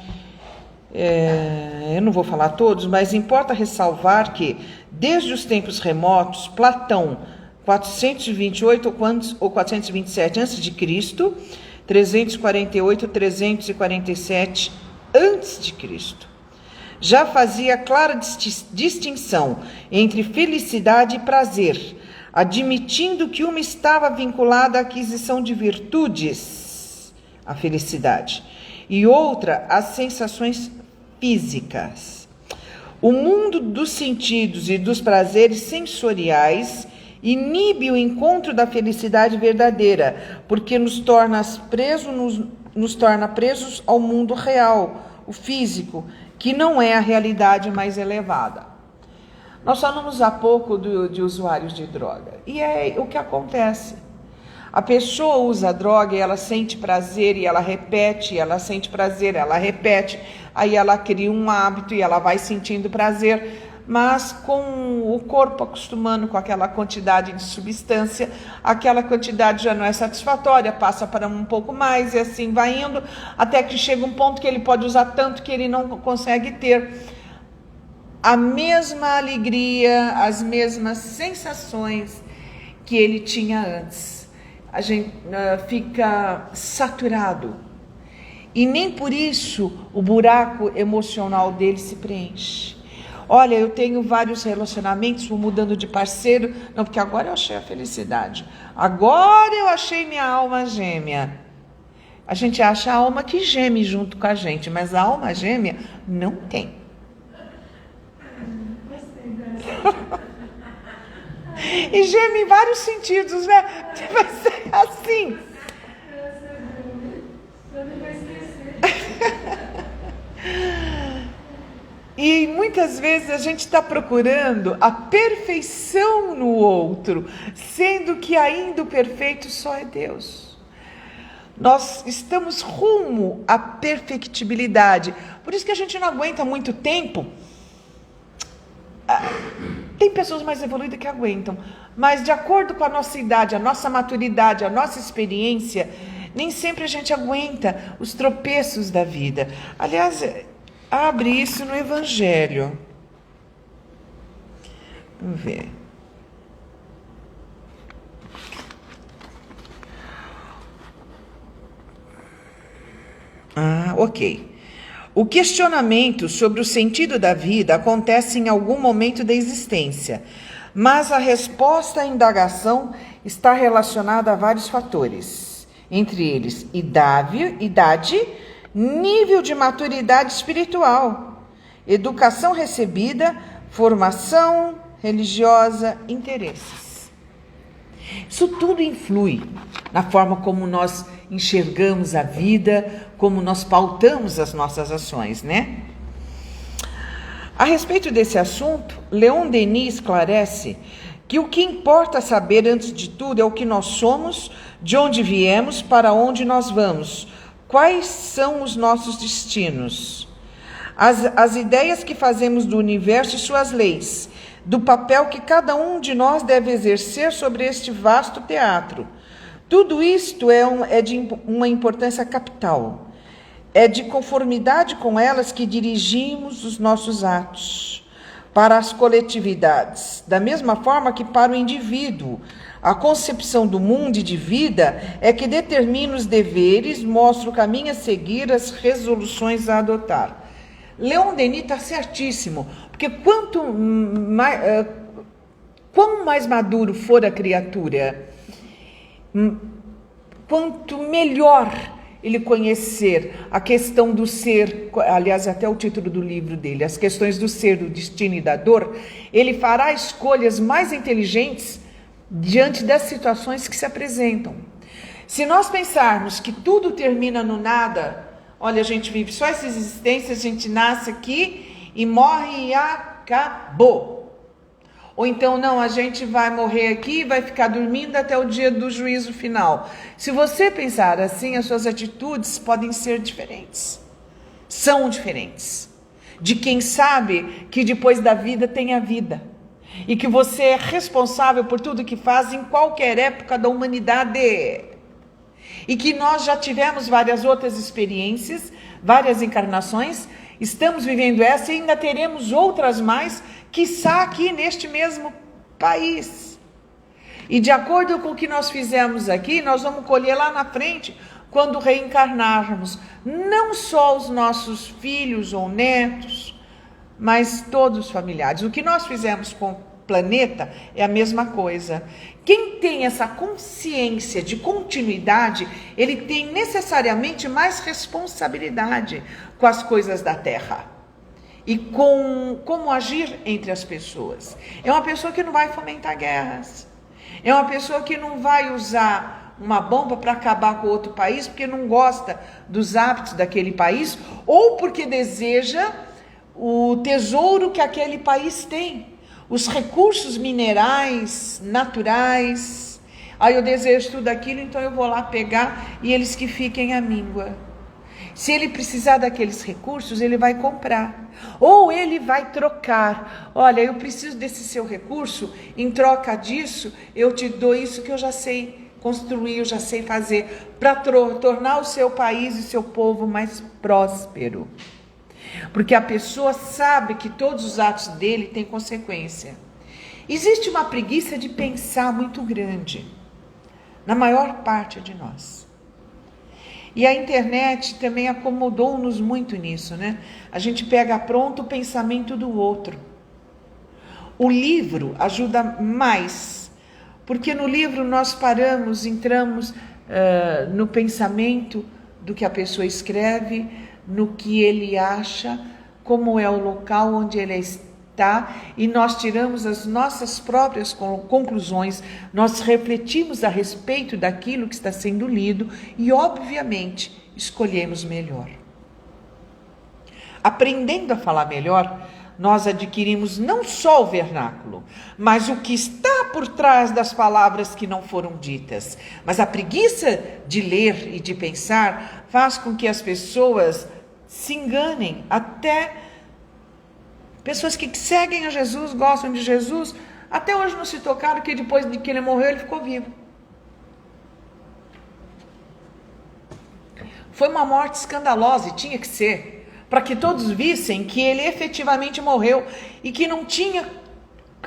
Eu não vou falar todos, mas importa ressalvar que, desde os tempos remotos, Platão, 428 ou 427 a.C., 348, 347 a.C., já fazia clara distinção entre felicidade e prazer, admitindo que uma estava vinculada à aquisição de virtudes, a felicidade, e outra às sensações físicas. O mundo dos sentidos e dos prazeres sensoriais inibe o encontro da felicidade verdadeira, porque nos torna presos ao mundo real, o físico, que não é a realidade mais elevada. Nós falamos há pouco de usuários de droga, e é o que acontece. A pessoa usa a droga e ela sente prazer e ela repete, ela sente prazer, ela repete, aí ela cria um hábito e ela vai sentindo prazer, mas com o corpo acostumando com aquela quantidade de substância, aquela quantidade já não é satisfatória, passa para um pouco mais e assim vai indo, até que chega um ponto que ele pode usar tanto que ele não consegue ter a mesma alegria, as mesmas sensações que ele tinha antes. A gente fica saturado e nem por isso o buraco emocional dele se preenche. Olha, eu tenho vários relacionamentos, vou mudando de parceiro, não, porque agora eu achei a felicidade, agora eu achei minha alma gêmea. A gente acha a alma que geme junto com a gente, mas a alma gêmea não tem. E geme em vários sentidos, né? Vai ser assim. E muitas vezes a gente está procurando a perfeição no outro, sendo que ainda o perfeito só é Deus. Nós estamos rumo à perfectibilidade. Por isso que a gente não aguenta muito tempo. Tem pessoas mais evoluídas que aguentam, mas de acordo com a nossa idade, a nossa maturidade, a nossa experiência, nem sempre a gente aguenta os tropeços da vida. Aliás, abre isso no Evangelho. Vamos ver. Ok. O questionamento sobre o sentido da vida acontece em algum momento da existência, mas a resposta à indagação está relacionada a vários fatores, entre eles idade, nível de maturidade espiritual, educação recebida, formação religiosa, interesses. Isso tudo influi na forma como nós enxergamos a vida, como nós pautamos as nossas ações, né? A respeito desse assunto, Leon Denis esclarece que o que importa saber antes de tudo é o que nós somos, de onde viemos, para onde nós vamos, quais são os nossos destinos, as ideias que fazemos do universo e suas leis, do papel que cada um de nós deve exercer sobre este vasto teatro. Tudo isto é de uma importância capital. É de conformidade com elas que dirigimos os nossos atos para as coletividades, da mesma forma que para o indivíduo. A concepção do mundo e de vida é que determina os deveres, mostra o caminho a seguir, as resoluções a adotar. Leon Denis está certíssimo, porque quanto mais maduro for a criatura, quanto melhor ele conhecer a questão do ser, aliás, até o título do livro dele, as questões do ser, do destino e da dor, ele fará escolhas mais inteligentes diante das situações que se apresentam. Se nós pensarmos que tudo termina no nada, olha, a gente vive só essa existência, a gente nasce aqui e morre e acabou. Ou então, não, a gente vai morrer aqui e vai ficar dormindo até o dia do juízo final. Se você pensar assim, as suas atitudes podem ser diferentes. São diferentes. De quem sabe que depois da vida tem a vida. E que você é responsável por tudo que faz em qualquer época da humanidade. E que nós já tivemos várias outras experiências, várias encarnações, estamos vivendo essa e ainda teremos outras mais, quiçá aqui neste mesmo país. E de acordo com o que nós fizemos aqui, nós vamos colher lá na frente, quando reencarnarmos, não só os nossos filhos ou netos, mas todos os familiares. O que nós fizemos com o planeta é a mesma coisa. Quem tem essa consciência de continuidade, ele tem necessariamente mais responsabilidade com as coisas da Terra. E com como agir entre as pessoas. É uma pessoa que não vai fomentar guerras. É uma pessoa que não vai usar uma bomba para acabar com outro país porque não gosta dos hábitos daquele país ou porque deseja o tesouro que aquele país tem, os recursos minerais, naturais. Eu desejo tudo aquilo, então eu vou lá pegar e eles que fiquem à míngua. Se ele precisar daqueles recursos, ele vai comprar. Ou ele vai trocar. Olha, eu preciso desse seu recurso, em troca disso, eu te dou isso que eu já sei construir, eu já sei fazer, para tornar o seu país e o seu povo mais próspero. Porque a pessoa sabe que todos os atos dele têm consequência. Existe uma preguiça de pensar muito grande, na maior parte de nós. E a internet também acomodou-nos muito nisso, né? A gente pega pronto o pensamento do outro. O livro ajuda mais, porque no livro nós paramos, entramos no pensamento do que a pessoa escreve, no que ele acha, como é o local onde ele está, e nós tiramos as nossas próprias conclusões, nós refletimos a respeito daquilo que está sendo lido e, obviamente, escolhemos melhor. Aprendendo a falar melhor, nós adquirimos não só o vernáculo, mas o que está por trás das palavras que não foram ditas. Mas a preguiça de ler e de pensar faz com que as pessoas se enganem, até pessoas que seguem a Jesus, gostam de Jesus, até hoje não se tocaram que depois de que ele morreu, ele ficou vivo. Foi uma morte escandalosa e tinha que ser, para que todos vissem que ele efetivamente morreu e que não tinha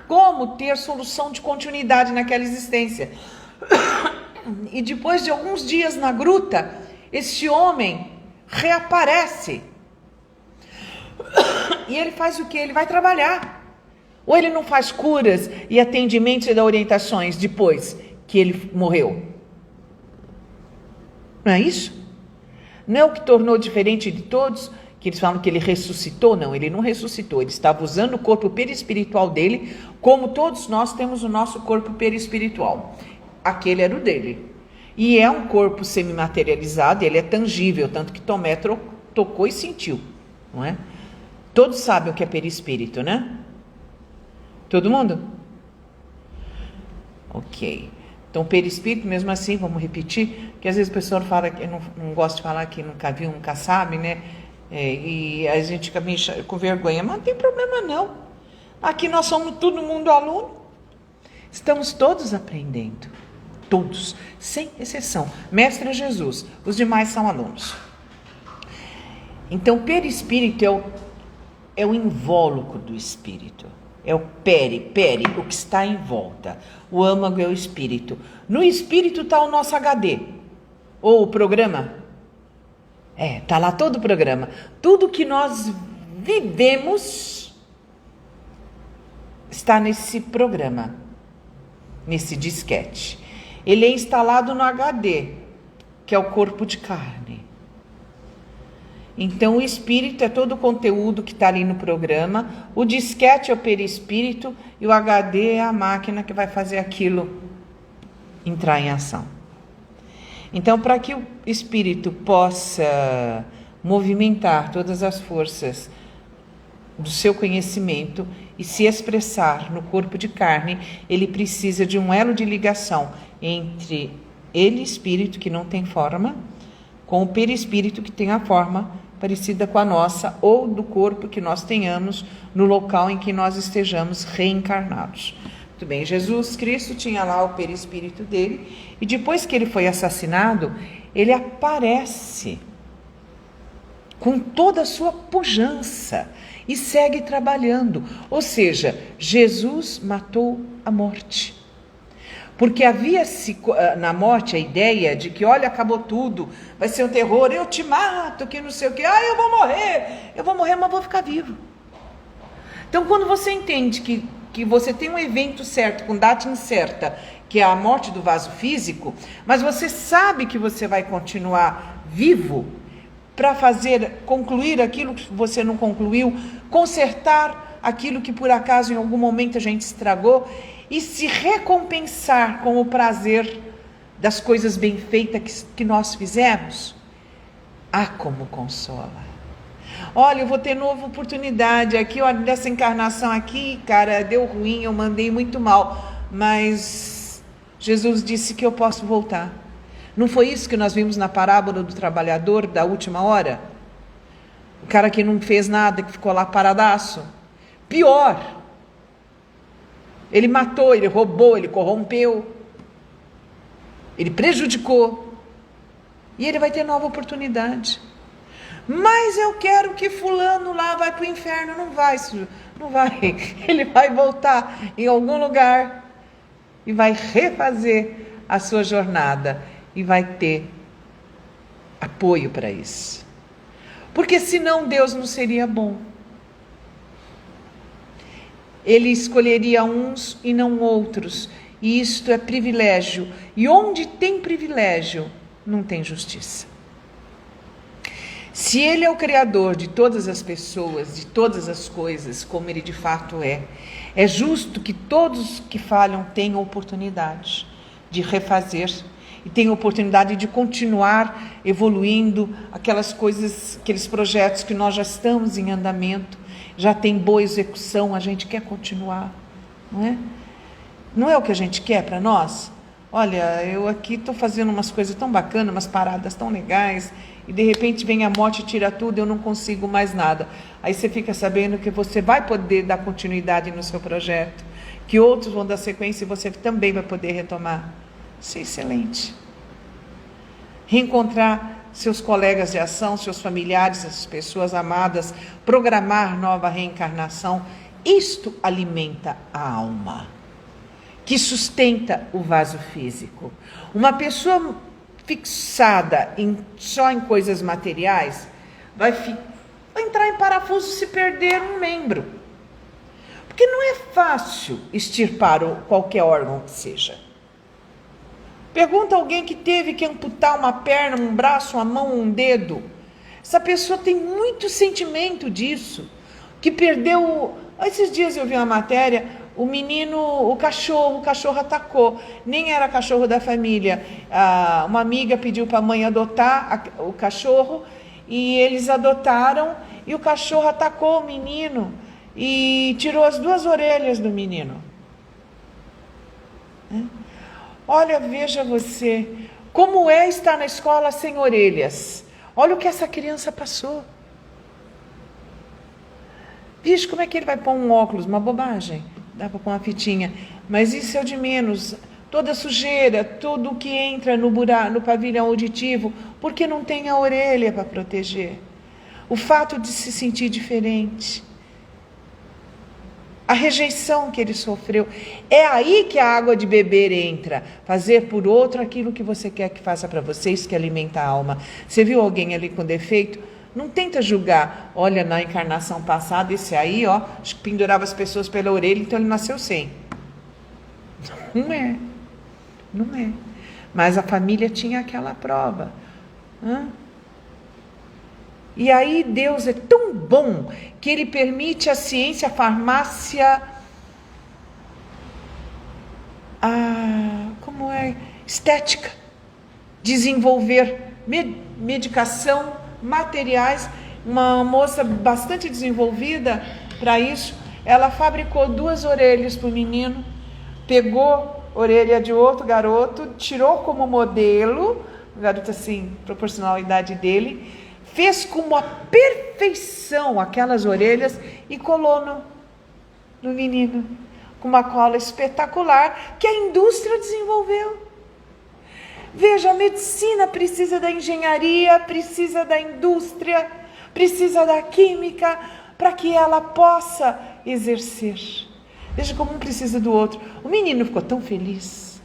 como ter solução de continuidade naquela existência. E depois de alguns dias na gruta, esse homem reaparece. E ele faz o quê? Ele vai trabalhar. Ou ele não faz curas e atendimentos e dá orientações depois que ele morreu? Não é isso? Não é o que tornou diferente de todos, que eles falam que ele ressuscitou? Não, ele não ressuscitou. Ele estava usando o corpo perispiritual dele, como todos nós temos o nosso corpo perispiritual. Aquele era o dele. E é um corpo semimaterializado, ele é tangível, tanto que Tomé tocou e sentiu, não é? Todos sabem o que é perispírito, né? Todo mundo? Ok. Então, perispírito, mesmo assim, vamos repetir, que às vezes o pessoal fala, que não gosta de falar que nunca viu, nunca sabe, né? E a gente fica meio com vergonha, mas não tem problema não. Aqui nós somos todo mundo aluno. Estamos todos aprendendo. Todos, sem exceção. Mestre Jesus, os demais são alunos. Então, perispírito é o invólucro do espírito. É o peri, o que está em volta. O âmago é o espírito. No espírito está o nosso HD. Ou o programa. Está lá todo o programa. Tudo que nós vivemos está nesse programa. Nesse disquete. Ele é instalado no HD, que é o corpo de carne. Então, o espírito é todo o conteúdo que está ali no programa, o disquete é o perispírito e o HD é a máquina que vai fazer aquilo entrar em ação. Então, para que o espírito possa movimentar todas as forças do seu conhecimento e se expressar no corpo de carne, ele precisa de um elo de ligação entre ele, espírito, que não tem forma, com o perispírito, que tem a forma parecida com a nossa, ou do corpo que nós tenhamos no local em que nós estejamos reencarnados. Muito bem, Jesus Cristo tinha lá o perispírito dele, e depois que ele foi assassinado, ele aparece com toda a sua pujança e segue trabalhando. Ou seja, Jesus matou a morte. Porque havia-se na morte a ideia de que, olha, acabou tudo, vai ser um terror, eu te mato, que não sei o quê, eu vou morrer, mas vou ficar vivo. Então, quando você entende que você tem um evento certo, com data incerta, que é a morte do vaso físico, mas você sabe que você vai continuar vivo para concluir aquilo que você não concluiu, consertar aquilo que por acaso em algum momento a gente estragou e se recompensar com o prazer das coisas bem feitas que nós fizemos. Como consola. Olha, eu vou ter nova oportunidade aqui, olha, dessa encarnação aqui, cara, deu ruim, eu mandei muito mal, mas Jesus disse que eu posso voltar. Não foi isso que nós vimos na parábola do trabalhador da última hora? O cara que não fez nada, que ficou lá paradaço. Pior, ele matou, ele roubou, ele corrompeu, ele prejudicou, e ele vai ter nova oportunidade. Mas eu quero que fulano lá vai para o inferno. Não vai. Ele vai voltar em algum lugar e vai refazer a sua jornada e vai ter apoio para isso. Porque senão Deus não seria bom. Ele escolheria uns e não outros. E isto é privilégio. E onde tem privilégio, não tem justiça. Se ele é o criador de todas as pessoas, de todas as coisas, como ele de fato é justo que todos que falham tenham oportunidade de refazer e tenham oportunidade de continuar evoluindo aquelas coisas, aqueles projetos que nós já estamos em andamento, já tem boa execução, a gente quer continuar, não é? Não é o que a gente quer para nós? Olha, eu aqui estou fazendo umas coisas tão bacanas, umas paradas tão legais, e de repente vem a morte e tira tudo, eu não consigo mais nada. Aí você fica sabendo que você vai poder dar continuidade no seu projeto, que outros vão dar sequência e você também vai poder retomar. Isso é excelente. Reencontrar seus colegas de ação, seus familiares, as pessoas amadas, programar nova reencarnação, isto alimenta a alma, que sustenta o vaso físico. Uma pessoa fixada só em coisas materiais vai entrar em parafuso se perder um membro. Porque não é fácil extirpar qualquer órgão que seja. Pergunta alguém que teve que amputar uma perna, um braço, uma mão, um dedo. Essa pessoa tem muito sentimento disso, que perdeu. Esses dias eu vi uma matéria, o menino, o cachorro atacou, nem era cachorro da família. Uma amiga pediu para a mãe adotar o cachorro e eles adotaram e o cachorro atacou o menino e tirou as 2 orelhas do menino. Olha, veja você, como é estar na escola sem orelhas. Olha o que essa criança passou. Vixe, como é que ele vai pôr um óculos? Uma bobagem. Dá para pôr uma fitinha. Mas isso é o de menos. Toda sujeira, tudo que entra no pavilhão auditivo, porque não tem a orelha para proteger. O fato de se sentir diferente. A rejeição que ele sofreu. É aí que a água de beber entra. Fazer por outro aquilo que você quer que faça para vocês, que alimenta a alma. Você viu alguém ali com defeito? Não tenta julgar. Olha, na encarnação passada, esse aí, acho que pendurava as pessoas pela orelha, então ele nasceu sem. Não é. Mas a família tinha aquela prova. E aí Deus é tão bom que Ele permite a ciência, a farmácia, estética, desenvolver medicação, materiais. Uma moça bastante desenvolvida para isso, ela fabricou 2 orelhas para o menino, pegou a orelha de outro garoto, tirou como modelo, o garoto assim, proporcional à idade dele, fez com uma perfeição aquelas orelhas e colou no menino, com uma cola espetacular que a indústria desenvolveu. Veja, a medicina precisa da engenharia, precisa da indústria, precisa da química, para que ela possa exercer. Veja como um precisa do outro. O menino ficou tão feliz,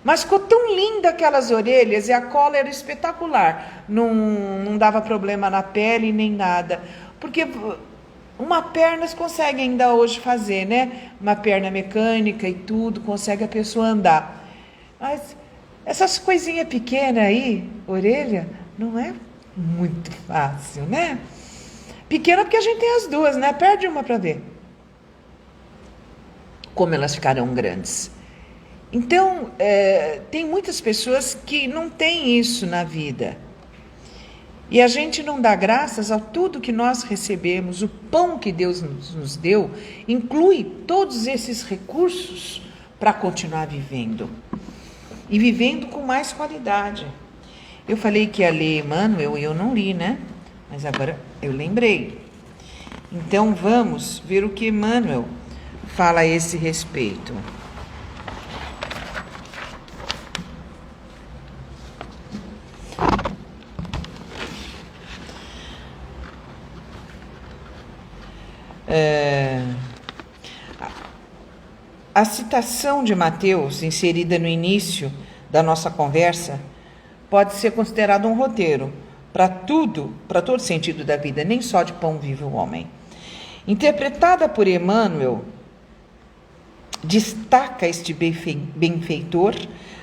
mas ficou tão linda aquelas orelhas, e a cola era espetacular, não dava problema na pele nem nada, porque uma perna se consegue ainda hoje fazer, né? Uma perna mecânica e tudo, consegue a pessoa andar. Mas essas coisinhas pequenas aí, orelha, não é muito fácil, né? Pequena porque a gente tem as 2, né? Perde uma para ver como elas ficarão grandes. Então, tem muitas pessoas que não têm isso na vida. E a gente não dá graças a tudo que nós recebemos. O pão que Deus nos deu inclui todos esses recursos para continuar vivendo. E vivendo com mais qualidade. Eu falei que ia ler Emmanuel e eu não li, né? Mas agora eu lembrei. Então vamos ver o que Emmanuel fala a esse respeito. A citação de Mateus, inserida no início da nossa conversa, pode ser considerada um roteiro para todo sentido da vida, nem só de pão vive o homem. Interpretada por Emmanuel, destaca este benfeitor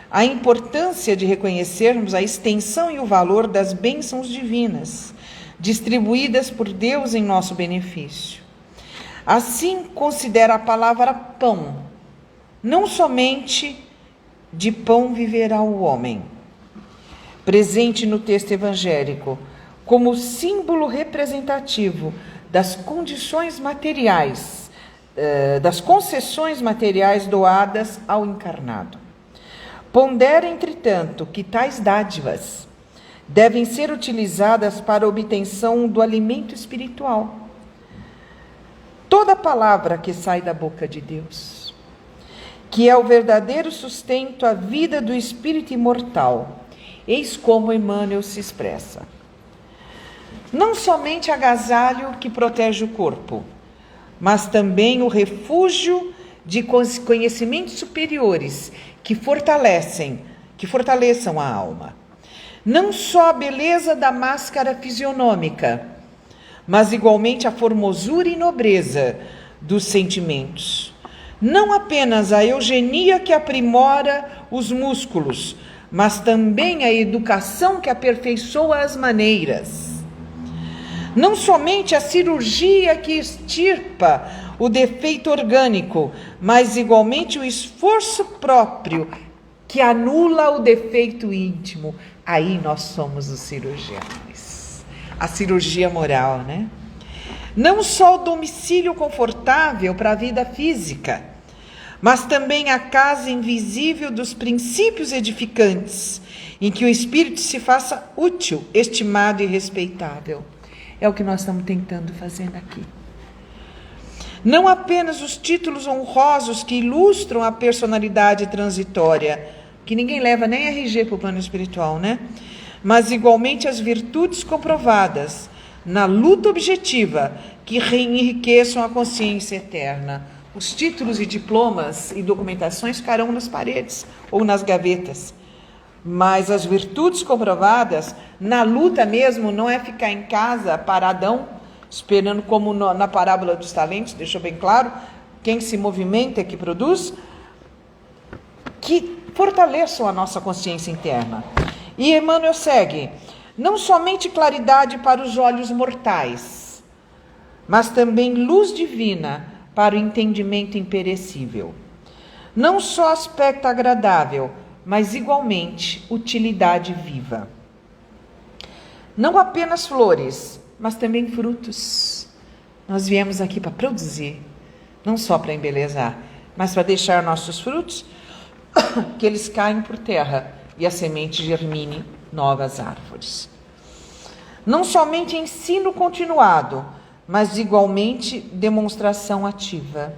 a importância de reconhecermos a extensão e o valor das bênçãos divinas, distribuídas por Deus em nosso benefício. Assim, considera a palavra pão, não somente de pão viverá o homem, presente no texto evangélico, como símbolo representativo das condições materiais, das concessões materiais doadas ao encarnado. Pondera, entretanto, que tais dádivas devem ser utilizadas para a obtenção do alimento espiritual. Toda palavra que sai da boca de Deus, que é o verdadeiro sustento à vida do espírito imortal, eis como Emmanuel se expressa. Não somente agasalho que protege o corpo, mas também o refúgio de conhecimentos superiores que fortaleçam a alma. Não só a beleza da máscara fisionômica, mas igualmente a formosura e nobreza dos sentimentos. Não apenas a eugenia que aprimora os músculos, mas também a educação que aperfeiçoa as maneiras. Não somente a cirurgia que extirpa o defeito orgânico, mas igualmente o esforço próprio que anula o defeito íntimo. Aí nós somos os cirurgiões. A cirurgia moral, né? Não só o domicílio confortável para a vida física, mas também a casa invisível dos princípios edificantes, em que o espírito se faça útil, estimado e respeitável. É o que nós estamos tentando fazer aqui. Não apenas os títulos honrosos que ilustram a personalidade transitória, que ninguém leva nem RG para o plano espiritual, né? Mas igualmente as virtudes comprovadas na luta objetiva que enriqueçam a consciência eterna. Os títulos e diplomas e documentações ficarão nas paredes ou nas gavetas. Mas as virtudes comprovadas na luta mesmo não é ficar em casa paradão, esperando como na parábola dos talentos, deixou bem claro, quem se movimenta é que produz, que fortaleçam a nossa consciência interna. E Emmanuel segue, não somente claridade para os olhos mortais, mas também luz divina para o entendimento imperecível. Não só aspecto agradável, mas igualmente utilidade viva. Não apenas flores, mas também frutos. Nós viemos aqui para produzir, não só para embelezar, mas para deixar nossos frutos, que eles caem por terra e a semente germine novas árvores. Não somente ensino continuado, mas igualmente demonstração ativa.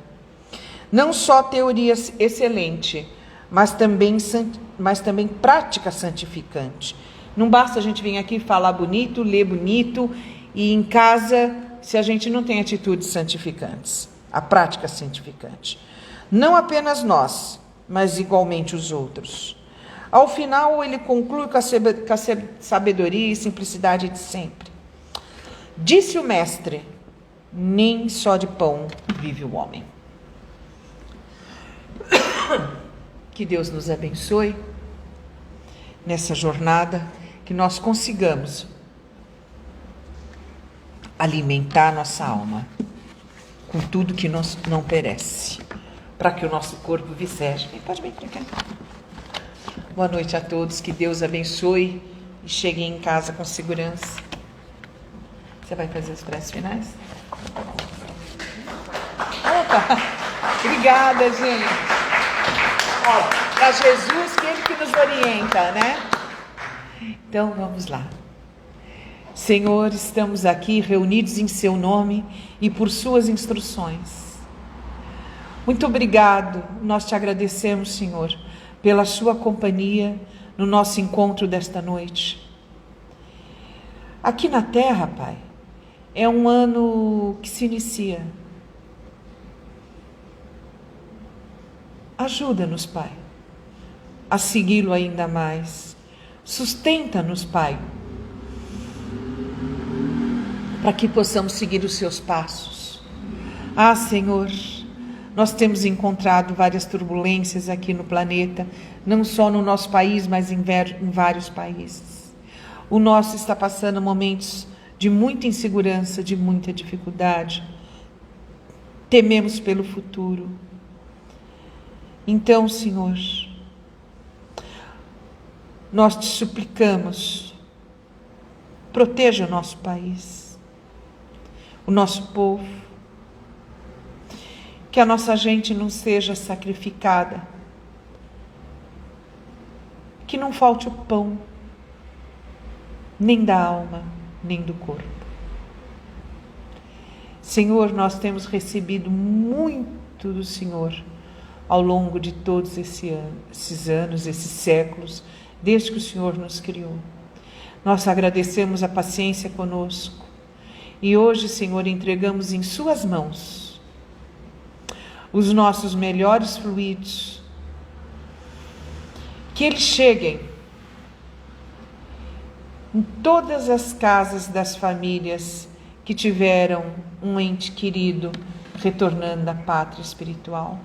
Não só teoria excelente, mas também prática santificante. Não basta a gente vir aqui falar bonito, ler bonito, e em casa, se a gente não tem atitudes santificantes, a prática santificante. Não apenas nós, mas igualmente os outros. Ao final, ele conclui com a sabedoria e simplicidade de sempre. Disse o mestre: nem só de pão vive o homem. Que Deus nos abençoe nessa jornada, que nós consigamos alimentar nossa alma com tudo que não perece, para que o nosso corpo viceje. Pode vir para cá. Boa noite a todos, que Deus abençoe e cheguem em casa com segurança. Você vai fazer as preces finais? Opa! Obrigada, gente. Para Jesus, que Ele que nos orienta, né? Então, vamos lá. Senhor, estamos aqui reunidos em Seu nome e por Suas instruções. Muito obrigado, nós te agradecemos, Senhor, pela Sua companhia no nosso encontro desta noite. Aqui na Terra, Pai, é um ano que se inicia. Ajuda-nos, Pai, a segui-lo ainda mais. Sustenta-nos, Pai, para que possamos seguir os seus passos. Ah, Senhor, nós temos encontrado várias turbulências aqui no planeta, não só no nosso país, mas em vários países. O nosso está passando momentos de muita insegurança, de muita dificuldade. Tememos pelo futuro. Então, Senhor, nós te suplicamos, proteja o nosso país, o nosso povo, que a nossa gente não seja sacrificada, que não falte o pão, nem da alma, nem do corpo. Senhor, nós temos recebido muito do Senhor ao longo de todos esses anos, esses séculos, desde que o Senhor nos criou. Nós agradecemos a paciência conosco e hoje, Senhor, entregamos em Suas mãos os nossos melhores fluidos, que eles cheguem em todas as casas das famílias que tiveram um ente querido retornando da pátria espiritual.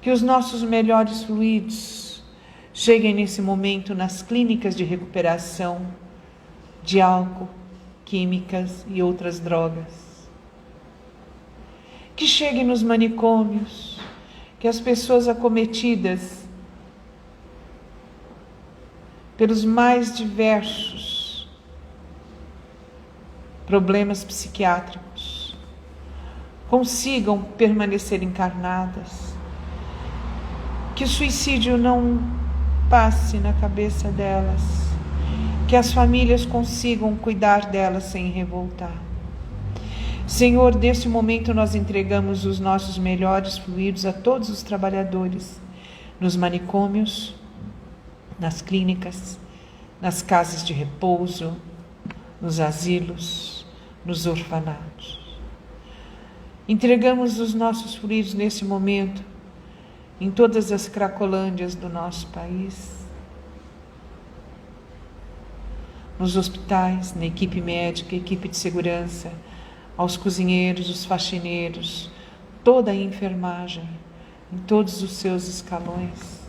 Que os nossos melhores fluidos cheguem nesse momento nas clínicas de recuperação de álcool, químicas e outras drogas. Que cheguem nos manicômios, que as pessoas acometidas pelos mais diversos problemas psiquiátricos consigam permanecer encarnadas. Que o suicídio não passe na cabeça delas, que as famílias consigam cuidar delas sem revoltar. Senhor, nesse momento nós entregamos os nossos melhores fluidos a todos os trabalhadores, nos manicômios, nas clínicas, nas casas de repouso, nos asilos, nos orfanatos. Entregamos os nossos fluidos nesse momento em todas as cracolândias do nosso país, nos hospitais, na equipe médica, equipe de segurança, aos cozinheiros, os faxineiros, toda a enfermagem, em todos os seus escalões.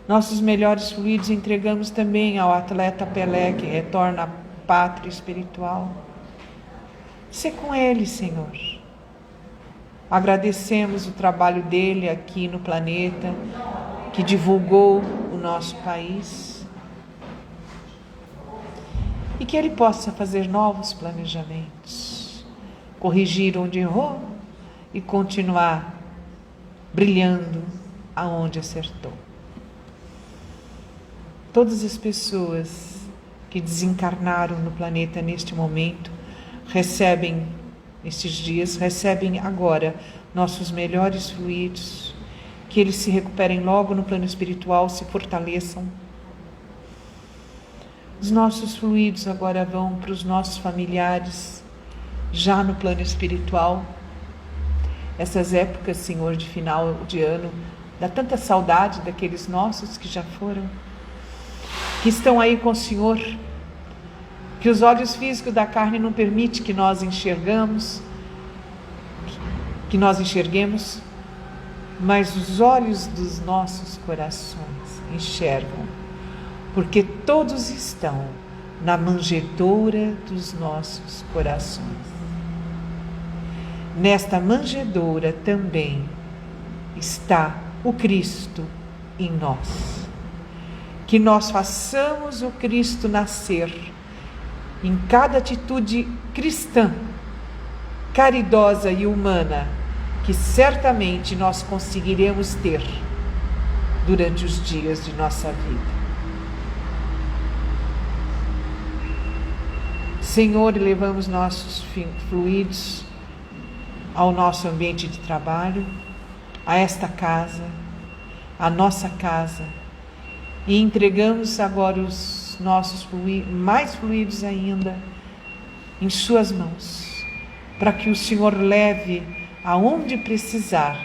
Nossos melhores fluidos entregamos também ao atleta Pelé, que retorna à pátria espiritual. Sê com ele, Senhor. Agradecemos o trabalho dele aqui no planeta, que divulgou o nosso país. E que ele possa fazer novos planejamentos, corrigir onde errou e continuar brilhando aonde acertou. Todas as pessoas que desencarnaram no planeta neste momento recebem, estes dias, recebem agora nossos melhores fluidos, que eles se recuperem logo no plano espiritual, se fortaleçam. Os nossos fluidos agora vão para os nossos familiares, já no plano espiritual. Essas épocas, Senhor, de final de ano, dá tanta saudade daqueles nossos que já foram, que estão aí com o Senhor, que os olhos físicos da carne não permitem que nós enxerguemos, mas os olhos dos nossos corações enxergam, porque todos estão na manjedoura dos nossos corações. Nesta manjedoura também está o Cristo em nós. Que nós façamos o Cristo nascer em cada atitude cristã, caridosa e humana, que certamente nós conseguiremos ter durante os dias de nossa vida. Senhor, levamos nossos fluidos ao nosso ambiente de trabalho, a esta casa, a nossa casa, e entregamos agora os nossos fluidos, mais fluidos ainda, em suas mãos, para que o Senhor leve aonde precisar,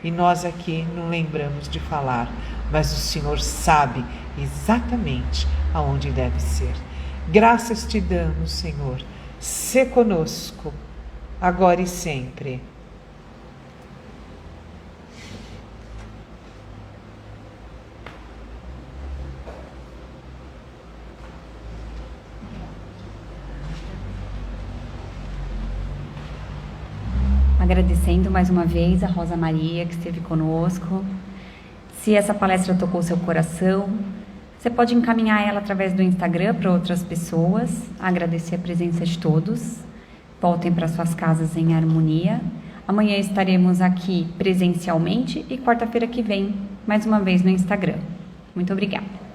e nós aqui não lembramos de falar, mas o Senhor sabe exatamente aonde deve ser. Graças te damos, Senhor, sê conosco, agora e sempre. Agradecendo mais uma vez a Rosa Maria que esteve conosco. Se essa palestra tocou seu coração, você pode encaminhar ela através do Instagram para outras pessoas. Agradecer a presença de todos. Voltem para suas casas em harmonia. Amanhã estaremos aqui presencialmente e quarta-feira que vem, mais uma vez no Instagram. Muito obrigada.